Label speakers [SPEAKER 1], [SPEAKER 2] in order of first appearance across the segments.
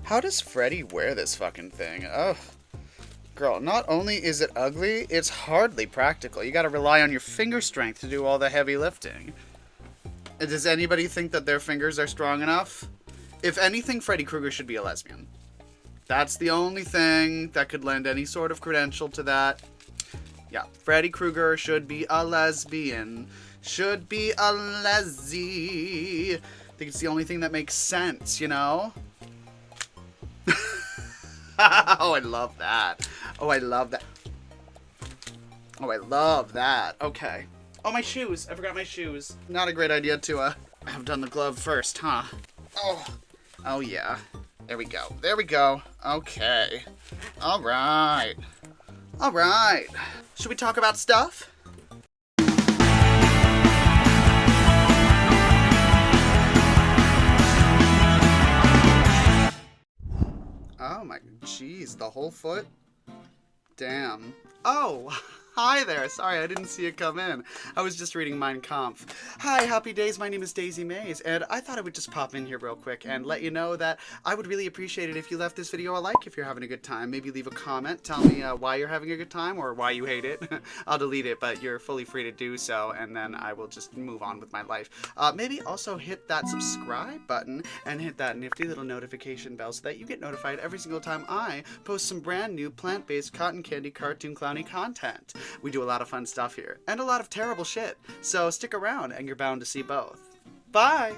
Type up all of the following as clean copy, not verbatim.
[SPEAKER 1] How does Freddy wear this fucking thing? Ugh. Girl, not only is it ugly, it's hardly practical. You gotta rely on your finger strength to do all the heavy lifting. Does anybody think that their fingers are strong enough? If anything, Freddy Krueger should be a lesbian. That's the only thing that could lend any sort of credential to that. Yeah, Freddy Krueger should be a lesbian. Should be a lessie. I think it's the only thing that makes sense, you know? Oh, I love that. Oh, I love that. Oh, I love that. Okay. Oh, my shoes. I forgot my shoes. Not a great idea to have done the glove first, huh? Oh. Oh, yeah. There we go. There we go. Okay. All right. All right. Should we talk about stuff? Oh my, jeez, the whole foot? Damn. Oh, hi there. Sorry, I didn't see it come in. I was just reading Mein Kampf. Hi, happy days. My name is Daisy Maize, and I thought I would just pop in here real quick and let you know that I would really appreciate it if you left this video a like if you're having a good time. Maybe leave a comment. Tell me why you're having a good time or why you hate it. I'll delete it, but you're fully free to do so, and then I will just move on with my life. Maybe also hit that subscribe button and hit that nifty little notification bell so that you get notified every single time I post some brand new plant-based cotton candy cartoon clowny content. We do a lot of fun stuff here, and a lot of terrible shit, so stick around and you're bound to see both. Bye!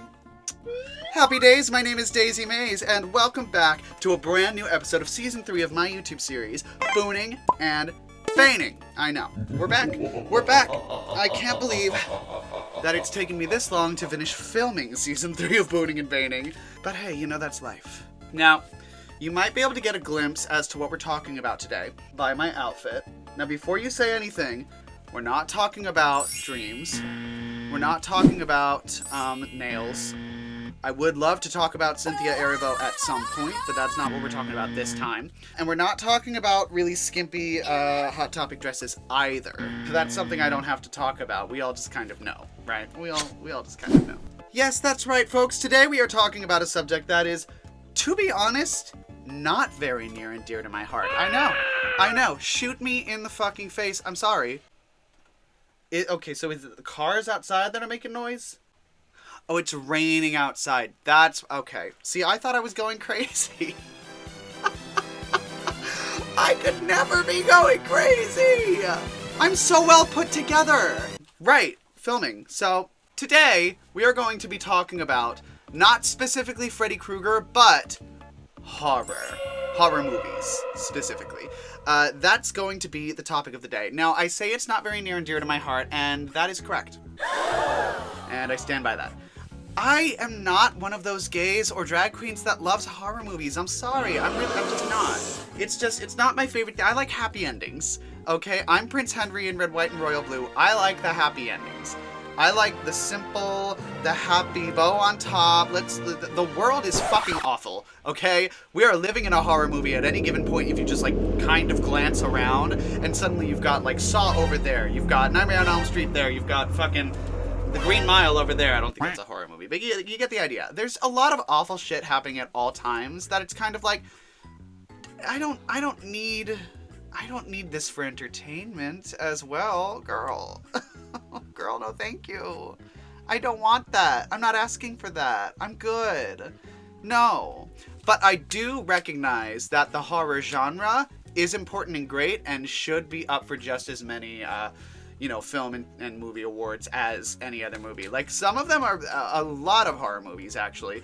[SPEAKER 1] Happy days, my name is Daisy Maize, and welcome back to a brand new episode of Season 3 of my YouTube series, Booning and Feigning. I know, we're back, we're back! I can't believe that it's taken me this long to finish filming Season 3 of Booning and Feigning, but hey, you know, that's life. Now, you might be able to get a glimpse as to what we're talking about today by my outfit. Now, before you say anything, we're not talking about dreams. We're not talking about nails. I would love to talk about Cynthia Erivo at some point, but that's not what we're talking about this time. And we're not talking about really skimpy Hot Topic dresses either. That's something I don't have to talk about. We all just kind of know, right? We all just kind of know. Yes, that's right, folks. Today we are talking about a subject that is, to be honest, not very near and dear to my heart. I know. Shoot me in the fucking face. I'm sorry. Okay, so is it the cars outside that are making noise? Oh, it's raining outside. That's okay. See, I thought I was going crazy. I could never be going crazy. I'm so well put together. Right, filming. So today we are going to be talking about not specifically Freddy Krueger, but horror movies specifically. That's going to be the topic of the day. Now, I say it's not very near and dear to my heart, and that is correct. And I stand by that. I am not one of those gays or drag queens that loves horror movies. I'm sorry. I'm just not. It's not my favorite thing. I like happy endings. Okay? I'm Prince Henry in Red, White, and Royal Blue. I like the happy endings. I like the simple, the happy bow on top. The world is fucking awful, okay? We are living in a horror movie at any given point if you just, like, kind of glance around, and suddenly you've got, like, Saw over there, you've got Nightmare on Elm Street there, you've got fucking The Green Mile over there. I don't think that's a horror movie, but you get the idea. There's a lot of awful shit happening at all times that it's kind of like, I don't need this for entertainment as well, girl. Girl, no thank you. I don't want that. I'm not asking for that. I'm good. No. But I do recognize that the horror genre is important and great and should be up for just as many, film and movie awards as any other movie. Like, some of them are, a lot of horror movies actually,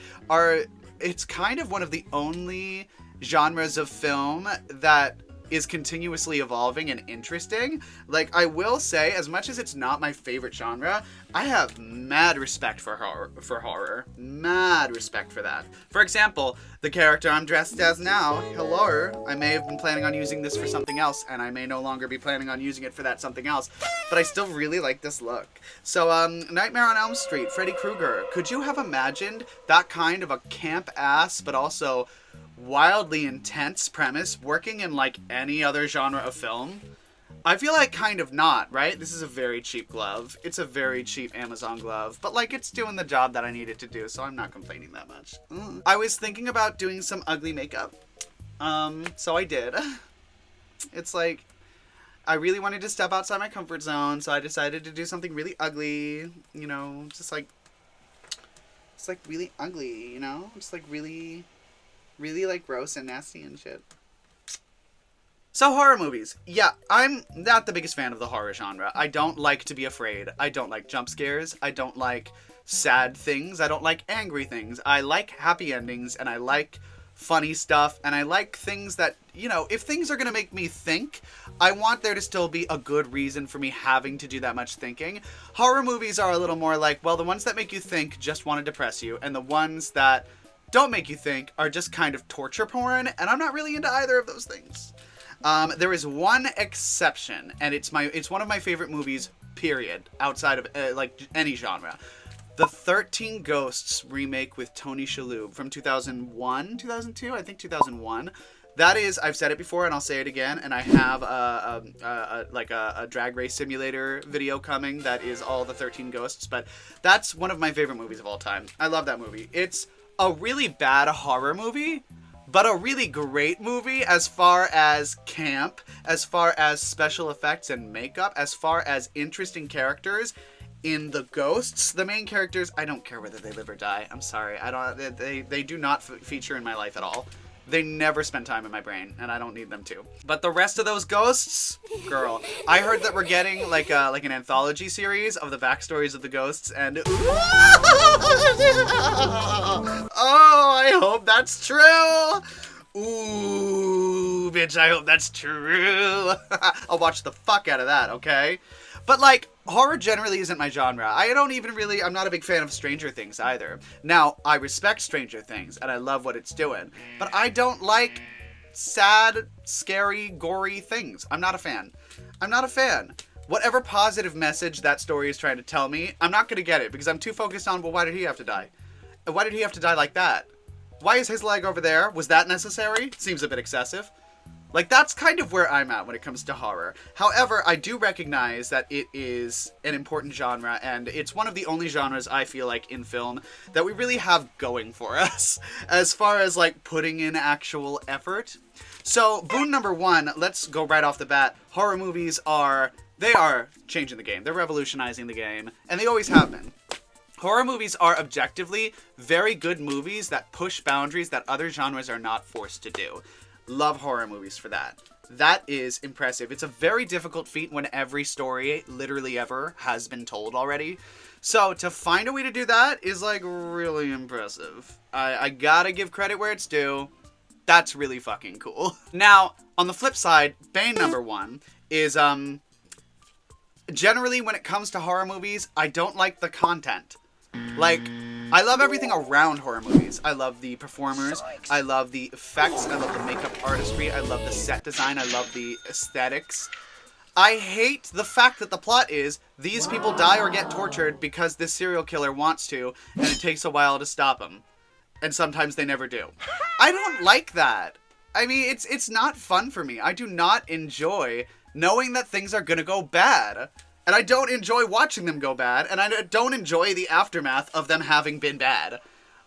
[SPEAKER 1] it's kind of one of the only genres of film that is continuously evolving and interesting. Like, I will say, as much as it's not my favorite genre, I have mad respect for horror. Mad respect for that. For example, the character I'm dressed as now, hello, I may have been planning on using this for something else, and I may no longer be planning on using it for that something else, but I still really like this look. So, Nightmare on Elm Street, Freddy Krueger, could you have imagined that kind of a camp-ass, but also wildly intense premise working in, like, any other genre of film? I feel like kind of not, right? This is a very cheap glove. It's a very cheap Amazon glove, but like it's doing the job that I need it to do, so I'm not complaining that much. I was thinking about doing some ugly makeup. So I did. It's like, I really wanted to step outside my comfort zone, so I decided to do something really ugly, you know, just like really ugly, you know? Just like really, really like gross and nasty and shit. So horror movies. Yeah, I'm not the biggest fan of the horror genre. I don't like to be afraid. I don't like jump scares. I don't like sad things. I don't like angry things. I like happy endings, and I like funny stuff, and I like things that, you know, if things are going to make me think, I want there to still be a good reason for me having to do that much thinking. Horror movies are a little more like, well, the ones that make you think just want to depress you, and the ones that don't make you think are just kind of torture porn, and I'm not really into either of those things. There is one exception, and it's one of my favorite movies, period, outside of like any genre. The 13 Ghosts remake with Tony Shalhoub from 2001, 2002, I think 2001. That is, I've said it before and I'll say it again, and I have a drag race simulator video coming that is all the 13 Ghosts, but that's one of my favorite movies of all time. I love that movie. It's a really bad horror movie, but a really great movie as far as camp, as far as special effects and makeup, as far as interesting characters. In the ghosts, the main characters, I don't care whether they live or die. I'm sorry. They do not feature in my life at all. They never spend time in my brain, and I don't need them to. But the rest of those ghosts, girl, I heard that we're getting like an anthology series of the backstories of the ghosts, and oh, I hope that's true. Ooh, bitch, I hope that's true. I'll watch the fuck out of that, okay? But like, horror generally isn't my genre. I'm not a big fan of Stranger Things either. Now, I respect Stranger Things, and I love what it's doing, but I don't like sad, scary, gory things. I'm not a fan. Whatever positive message that story is trying to tell me, I'm not going to get it, because I'm too focused on, well, why did he have to die? Why did he have to die like that? Why is his leg over there? Was that necessary? Seems a bit excessive. Like, that's kind of where I'm at when it comes to horror. However, I do recognize that it is an important genre, and it's one of the only genres I feel like in film that we really have going for us, as far as, like, putting in actual effort. So, boon number one, let's go right off the bat. Horror movies are changing the game. They're revolutionizing the game, and they always have been. Horror movies are objectively very good movies that push boundaries that other genres are not forced to do. Love horror movies for that. That is impressive. It's a very difficult feat when every story, literally ever, has been told already. So to find a way to do that is like really impressive. I gotta give credit where it's due. That's really fucking cool. Now, on the flip side, bane number one is, generally when it comes to horror movies, I don't like the content. Like, I love everything around horror movies. I love the performers. I love the effects. I love the makeup artistry. I love the set design. I love the aesthetics. I hate the fact that the plot is these people die or get tortured because this serial killer wants to, and it takes a while to stop him. And sometimes they never do. I don't like that. I mean, it's not fun for me. I do not enjoy knowing that things are gonna go bad. And I don't enjoy watching them go bad, and I don't enjoy the aftermath of them having been bad.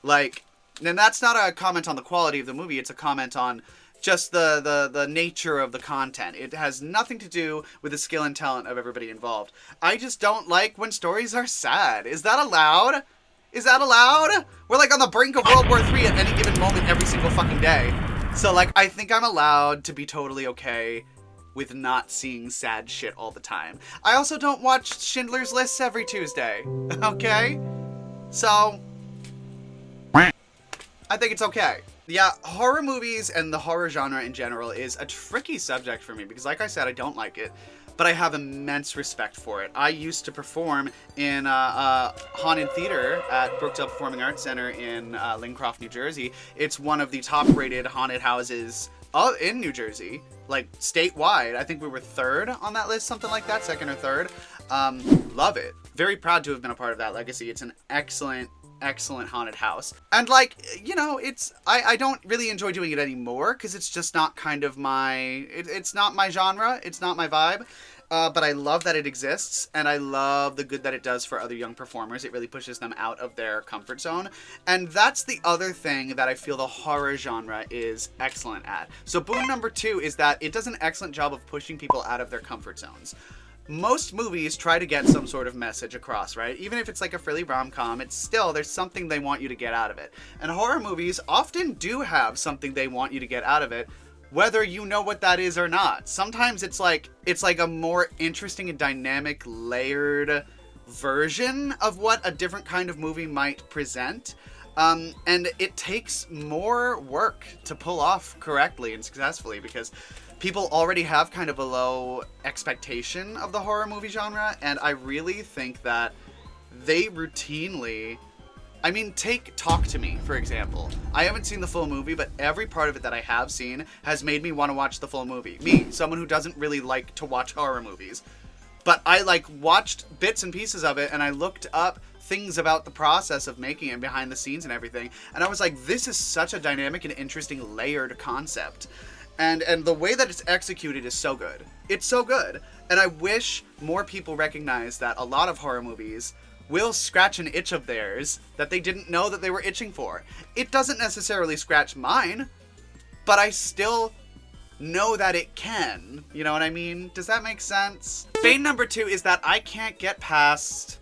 [SPEAKER 1] Like, and that's not a comment on the quality of the movie, it's a comment on just the nature of the content. It has nothing to do with the skill and talent of everybody involved. I just don't like when stories are sad. Is that allowed? Is that allowed? We're like on the brink of World War III at any given moment every single fucking day. So like, I think I'm allowed to be totally okay with not seeing sad shit all the time. I also don't watch Schindler's List every Tuesday, okay? So, I think it's okay. Yeah, horror movies and the horror genre in general is a tricky subject for me because, like I said, I don't like it, but I have immense respect for it. I used to perform in haunted theater at Brookdale Performing Arts Center in Lincroft, New Jersey. It's one of the top-rated haunted houses in New Jersey, like statewide. I think we were third on that list, something like that, second or third. Love it. Very proud to have been a part of that legacy. It's an excellent excellent haunted house. And like, you know, I don't really enjoy doing it anymore because it's just not kind of it's not my genre, it's not my vibe. But I love that it exists, and I love the good that it does for other young performers. It really pushes them out of their comfort zone. And that's the other thing that I feel the horror genre is excellent at. So boon number 2 is that it does an excellent job of pushing people out of their comfort zones. Most movies try to get some sort of message across, right? Even if it's like a frilly rom-com, it's still, there's something they want you to get out of it. And horror movies often do have something they want you to get out of it, whether you know what that is or not. Sometimes it's like a more interesting and dynamic, layered version of what a different kind of movie might present. And it takes more work to pull off correctly and successfully because people already have kind of a low expectation of the horror movie genre, and I really think that they routinely... I mean, take Talk to Me, for example. I haven't seen the full movie, but every part of it that I have seen has made me want to watch the full movie. Me, someone who doesn't really like to watch horror movies. But I, like, watched bits and pieces of it, and I looked up things about the process of making it, behind the scenes and everything, and I was like, this is such a dynamic and interesting, layered concept. And the way that it's executed is so good. It's so good. And I wish more people recognize that a lot of horror movies will scratch an itch of theirs that they didn't know that they were itching for. It doesn't necessarily scratch mine, but I still know that it can. You know what I mean? Does that make sense? Bane number 2 is that I can't get past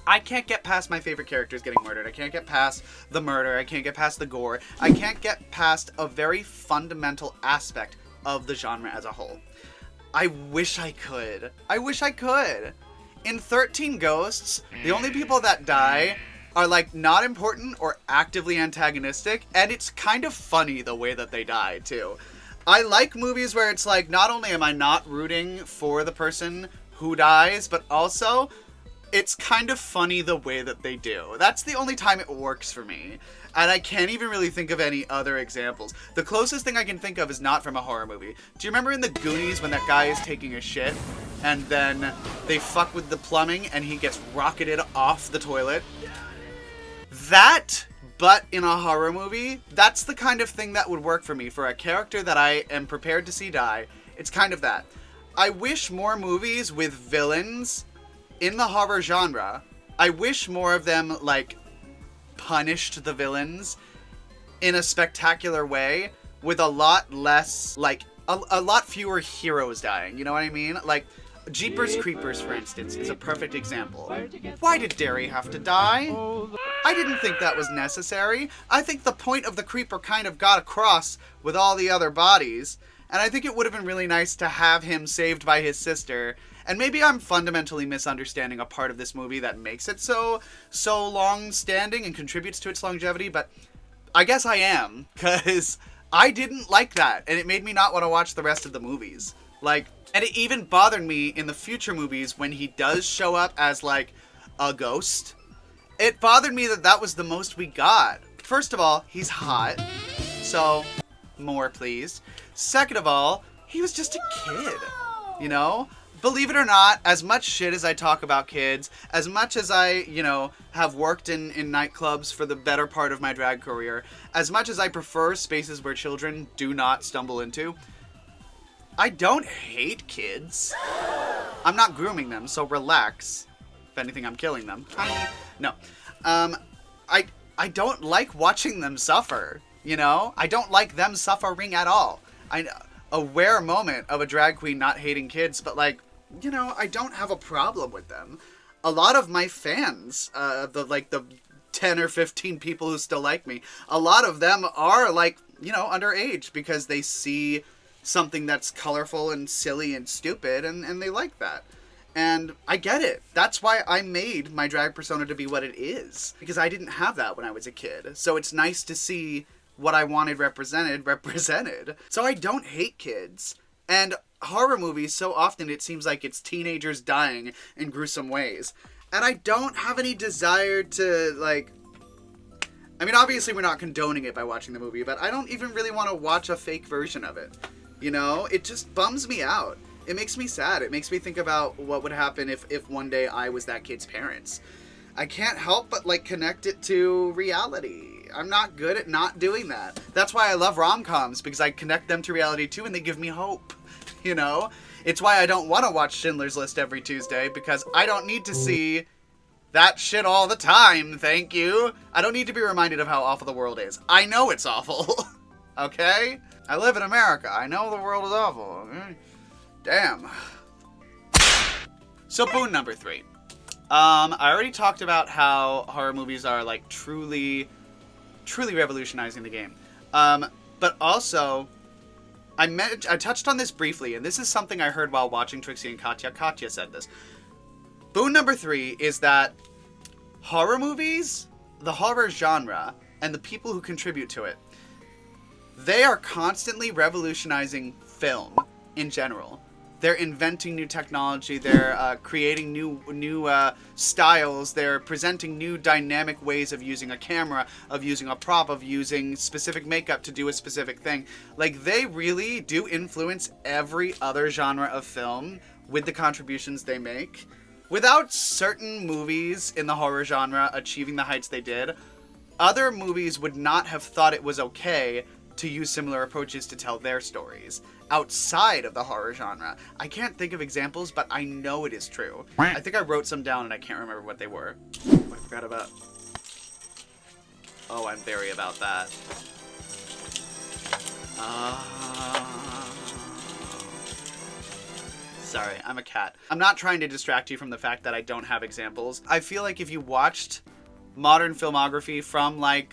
[SPEAKER 1] my favorite characters getting murdered. I can't get past the murder. I can't get past the gore. I can't get past a very fundamental aspect of the genre as a whole. I wish I could. I wish I could. In 13 Ghosts, the only people that die are, like, not important or actively antagonistic, and it's kind of funny the way that they die, too. I like movies where it's like, not only am I not rooting for the person who dies, but also it's kind of funny the way that they do. That's the only time it works for me. And I can't even really think of any other examples. The closest thing I can think of is not from a horror movie. Do you remember in the Goonies when that guy is taking a shit and then they fuck with the plumbing and he gets rocketed off the toilet? That, but in a horror movie, that's the kind of thing that would work for me. For a character that I am prepared to see die, it's kind of that. I wish more movies with villains in the horror genre, I wish more of them, like, punished the villains in a spectacular way with a lot less, like, a lot fewer heroes dying, you know what I mean? Like, Jeepers Creepers, for instance, is a perfect example. Why did Derry have to die? I didn't think that was necessary. I think the point of the creeper kind of got across with all the other bodies, and I think it would have been really nice to have him saved by his sister. And maybe I'm fundamentally misunderstanding a part of this movie that makes it so long-standing and contributes to its longevity, but I guess I am, because I didn't like that, and it made me not want to watch the rest of the movies. Like, and it even bothered me in the future movies when he does show up as, like, a ghost. It bothered me that that was the most we got. First of all, he's hot, so more please. Second of all, he was just a kid, you know? Believe it or not, as much shit as I talk about kids, as much as I, you know, have worked in nightclubs for the better part of my drag career, as much as I prefer spaces where children do not stumble into, I don't hate kids. I'm not grooming them, so relax. If anything, I'm killing them. No. I don't like watching them suffer, you know? I don't like them suffering at all. A rare moment of a drag queen not hating kids, but, like, you know, I don't have a problem with them. A lot of my fans, the 10 or 15 people who still like me, a lot of them are, like, you know, underage because they see something that's colorful and silly and stupid, and they like that. And I get it. That's why I made my drag persona to be what it is, because I didn't have that when I was a kid. So it's nice to see what I wanted represented. So I don't hate kids. And horror movies, so often it seems like it's teenagers dying in gruesome ways. And I don't have any desire to, like... I mean, obviously we're not condoning it by watching the movie, but I don't even really want to watch a fake version of it. You know? It just bums me out. It makes me sad. It makes me think about what would happen if one day I was that kid's parents. I can't help but, like, connect it to reality. I'm not good at not doing that. That's why I love rom-coms, because I connect them to reality too, and they give me hope, you know? It's why I don't want to watch Schindler's List every Tuesday, because I don't need to see that shit all the time, thank you. I don't need to be reminded of how awful the world is. I know it's awful, okay? I live in America. I know the world is awful, okay? Damn. So, boon number 3. I already talked about how horror movies are, like, truly revolutionizing the game. But also, I touched on this briefly, and this is something I heard while watching Trixie and Katya. Katya said this. Boon number 3 is that horror movies, the horror genre, and the people who contribute to it, they are constantly revolutionizing film in general. They're inventing new technology. They're creating new styles. They're presenting new dynamic ways of using a camera, of using a prop, of using specific makeup to do a specific thing. Like, they really do influence every other genre of film with the contributions they make. Without certain movies in the horror genre achieving the heights they did, other movies would not have thought it was okay to use similar approaches to tell their stories outside of the horror genre. I can't think of examples, but I know it is true. I think I wrote some down and I can't remember what they were. I forgot about... Oh, I'm very about that. Sorry, I'm a cat. I'm not trying to distract you from the fact that I don't have examples. I feel like if you watched modern filmography from the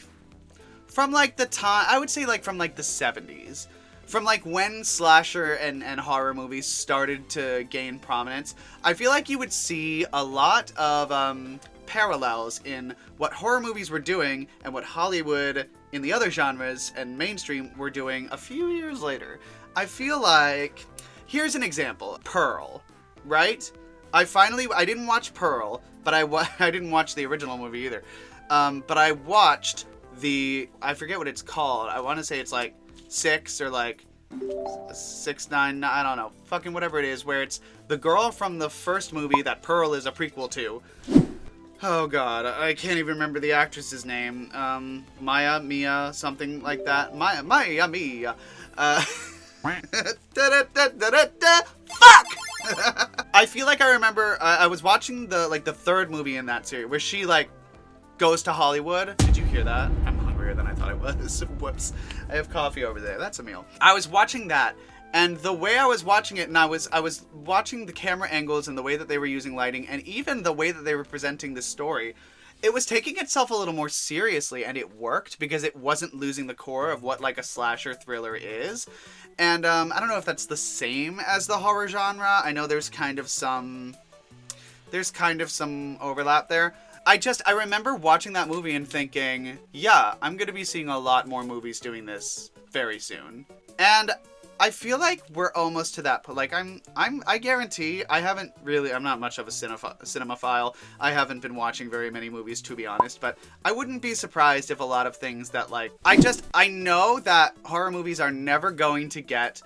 [SPEAKER 1] time, I would say like from like the 70s, from like when slasher and horror movies started to gain prominence, I feel like you would see a lot of parallels in what horror movies were doing and what Hollywood in the other genres and mainstream were doing a few years later. I feel like, here's an example. Pearl, right? I didn't watch Pearl, but I didn't watch the original movie either. But I watched I forget what it's called. I want to say it's like 6 or like 6, 9, I don't know. Fucking whatever it is, where it's the girl from the first movie that Pearl is a prequel to. Oh god, I can't even remember the actress's name. Mia, something like that. Mia. Fuck! I feel like I remember, I was watching the third movie in that series, where she, like, goes to Hollywood. Did you hear that? I'm hungrier than I thought it was. Whoops. I have coffee over there. That's a meal. I was watching that, and the way I was watching it, and I was watching the camera angles and the way that they were using lighting, and even the way that they were presenting the story, it was taking itself a little more seriously, and it worked because it wasn't losing the core of what, like, a slasher thriller is. And I don't know if that's the same as the horror genre. I know there's kind of some overlap there. I remember watching that movie and thinking, yeah, I'm going to be seeing a lot more movies doing this very soon. And I feel like we're almost to that point. Like, I guarantee I'm not much of a cinemaphile. I haven't been watching very many movies, to be honest, but I wouldn't be surprised if a lot of things that, like, I know that horror movies are never going to get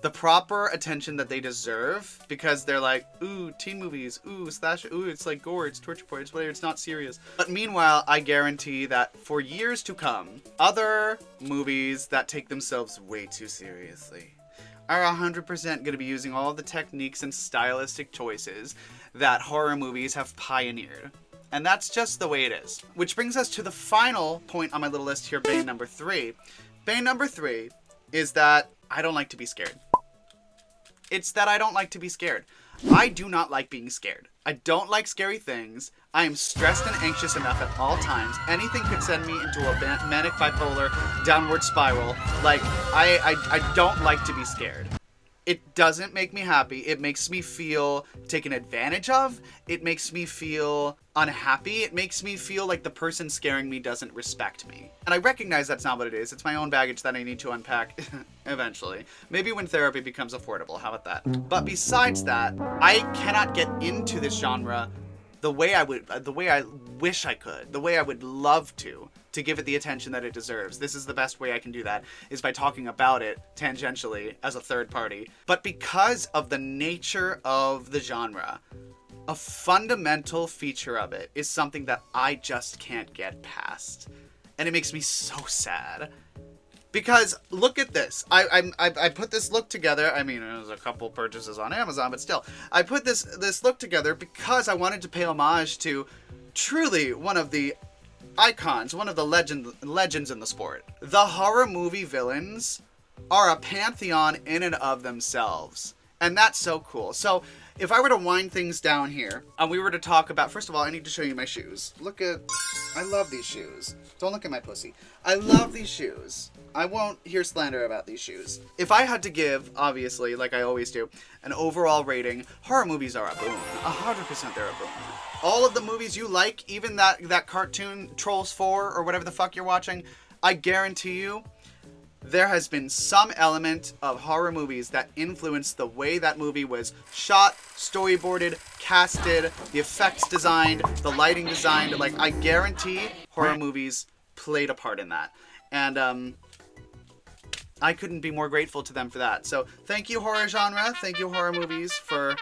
[SPEAKER 1] the proper attention that they deserve, because they're like, ooh, teen movies, ooh, slasher, ooh, it's like gore, it's torture porn, it's whatever, it's not serious. But meanwhile, I guarantee that for years to come, other movies that take themselves way too seriously are 100% going to be using all the techniques and stylistic choices that horror movies have pioneered. And that's just the way it is. Which brings us to the final point on my little list here, bane number 3. Bane number 3 is that I don't like to be scared. It's that I don't like to be scared. I do not like being scared. I don't like scary things. I am stressed and anxious enough at all times. Anything could send me into a manic bipolar downward spiral. Like, I don't like to be scared. It doesn't make me happy. It makes me feel taken advantage of. It makes me feel unhappy. It makes me feel like the person scaring me doesn't respect me. And I recognize that's not what it is. It's my own baggage that I need to unpack eventually. Maybe when therapy becomes affordable. How about that? But besides that, I cannot get into this genre the way I wish I could, the way I would love to give it the attention that it deserves. This is the best way I can do that, is by talking about it tangentially as a third party. But because of the nature of the genre, a fundamental feature of it is something that I just can't get past. And it makes me so sad. Because look at this. I put this look together. I mean, it was a couple purchases on Amazon, but still. I put this look together because I wanted to pay homage to truly one of the icons, one of the legends in the sport. The horror movie villains are a pantheon in and of themselves. And that's so cool. So if I were to wind things down here, and we were to talk about, first of all, I need to show you my shoes. I love these shoes. Don't look at my pussy. I love these shoes. I won't hear slander about these shoes. If I had to give, obviously, like I always do, an overall rating, horror movies are a boon. 100% they're a boon. All of the movies you like, even that cartoon Trolls 4 or whatever the fuck you're watching, I guarantee you, there has been some element of horror movies that influenced the way that movie was shot, storyboarded, casted, the effects designed, the lighting designed. Like, I guarantee horror movies played a part in that. And, I couldn't be more grateful to them for that. So, thank you, horror genre. Thank you, horror movies, for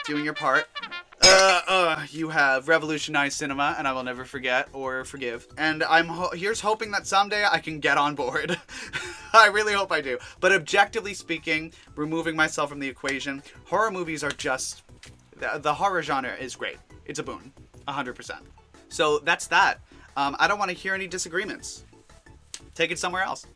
[SPEAKER 1] doing your part. You have revolutionized cinema, and I will never forget or forgive. And here's hoping that someday I can get on board. I really hope I do. But objectively speaking, removing myself from the equation, horror movies are just... The horror genre is great. It's a boon. 100%. So that's that. I don't want to hear any disagreements. Take it somewhere else.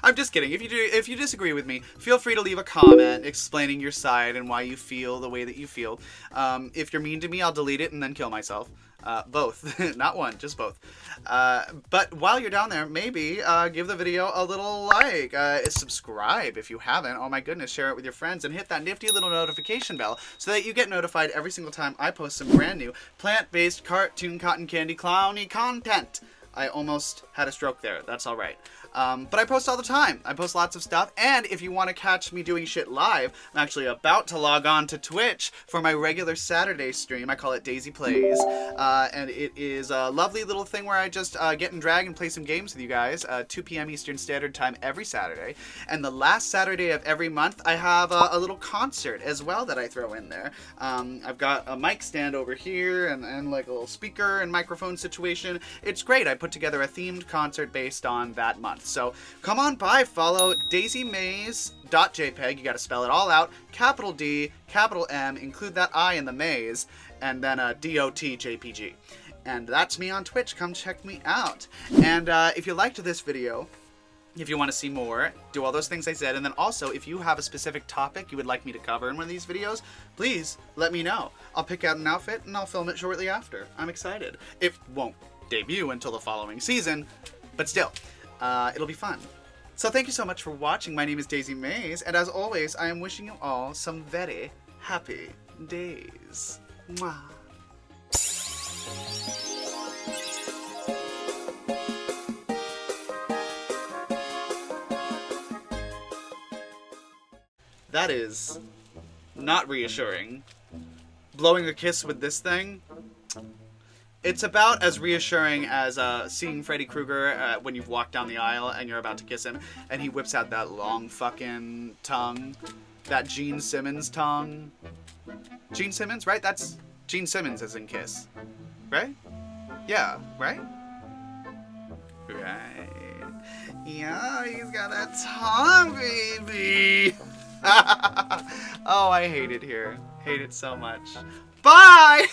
[SPEAKER 1] I'm just kidding. If you disagree with me, feel free to leave a comment explaining your side and why you feel the way that you feel. If you're mean to me, I'll delete it and then kill myself. Both. Not one, just both. But while you're down there, maybe give the video a little like. Subscribe if you haven't. Oh my goodness, share it with your friends and hit that nifty little notification bell so that you get notified every single time I post some brand new plant-based cartoon cotton candy clowny content. I almost had a stroke there. That's all right. But I post all the time. I post lots of stuff. And if you want to catch me doing shit live, I'm actually about to log on to Twitch for my regular Saturday stream. I call it Daisy Plays. And it is a lovely little thing where I just get and drag and play some games with you guys. 2 p.m. Eastern Standard Time every Saturday. And the last Saturday of every month, I have a little concert as well that I throw in there. I've got a mic stand over here and like a little speaker and microphone situation. It's great. I put together a themed concert based on that month. So come on by, follow daisymaze.jpg. You got to spell it all out. Capital D, capital M, include that I in the maze, and then DOTJPG. And that's me on Twitch. Come check me out. And if you liked this video, if you want to see more, do all those things I said. And then also, if you have a specific topic you would like me to cover in one of these videos, please let me know. I'll pick out an outfit and I'll film it shortly after. I'm excited. It won't debut until the following season, but still, it'll be fun. So thank you so much for watching. My name is Daisy Maze, and as always, I am wishing you all some very happy days. Mwah. That is not reassuring. Blowing a kiss with this thing? It's about as reassuring as seeing Freddy Krueger when you've walked down the aisle and you're about to kiss him, and he whips out that long fucking tongue. That Gene Simmons tongue. Gene Simmons, right? That's Gene Simmons as in Kiss. Right? Yeah, right? Right. Yeah, he's got that tongue, baby. Oh, I hate it here. Hate it so much. Bye!